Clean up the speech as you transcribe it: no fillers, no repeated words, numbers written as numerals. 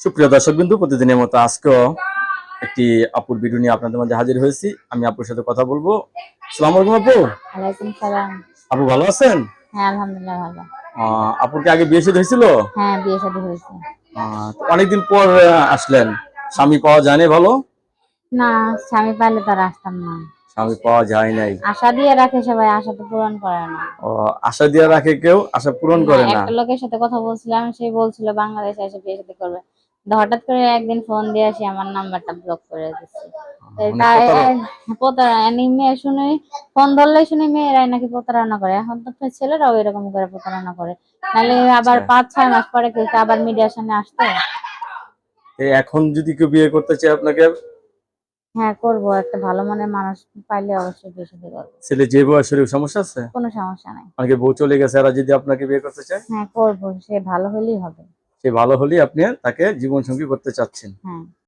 সুপ্রিয় দর্শকবৃন্দ, প্রতিদিনের মতো আজকেও একটি আপুর ভিডিও নিয়ে আপনাদের মাঝে হাজির হয়েছি। আমি আপুর সাথে কথা বলবো। আসসালামু আলাইকুম আপু। ওয়ালাইকুম সালাম। আপু ভালো আছেন? হ্যাঁ, আলহামদুলিল্লাহ ভালো। আপুর কি আগে বিয়ে শাদী হয়েছিল? হ্যাঁ, বিয়ে শাদী হয়েছে। তো অনেকদিন পর আসলেন, স্বামী পাওয়া যায়নি ভালো? না, স্বামী পাইলে তার আসতাম না। স্বামী পাওয়া যায় নাই? আশা দিয়ে রাখে সবাই, আশা তো পূরণ করে না। ও, আশা দিয়ে রাখে কেউ, আশা পূরণ না, করে না। একটা লোকের সাথে কথা বলছিলাম, সে বলছিল বাংলাদেশে এসে বিয়ে শাদী করবে। কিন্তু হঠাৎ করে একদিন ফোন দিয়ে আসি আমার নাম্বারটা ব্লক করে দিচ্ছে। মানে প্রতারক। প্রতারণা মেয়ে শুনে, ফোন ধরলেই শুনি মেয়েরাই নাকি প্রতারণা করে। এখন তো ছেলেরাও এরকম করে প্রতারণা করে। নাহলে আবার আচ্ছা। 5-6 মাস পরে কেউ আবার মিডিয়ার সামনে আসতো। এখন যদি কেউ বিয়ে করতে চায় আপনাকে? হ্যাঁ, করবো। একটা ভালো মনের মানুষ পাইলে অবশ্যই বিয়ে শাদী করবো। ছেলে যে বয়সের সমস্যা আছে? কোনো সমস্যা নাই। অনেকে বউ চলে গেছে, এরা যদি আপনাকে বিয়ে করতে চায়? হ্যাঁ, করবো। সে ভালো হলেই হবে। সে ভালো হলেই আপনি তাকে জীবন সঙ্গী করতে চাচ্ছেন। হ্যাঁ।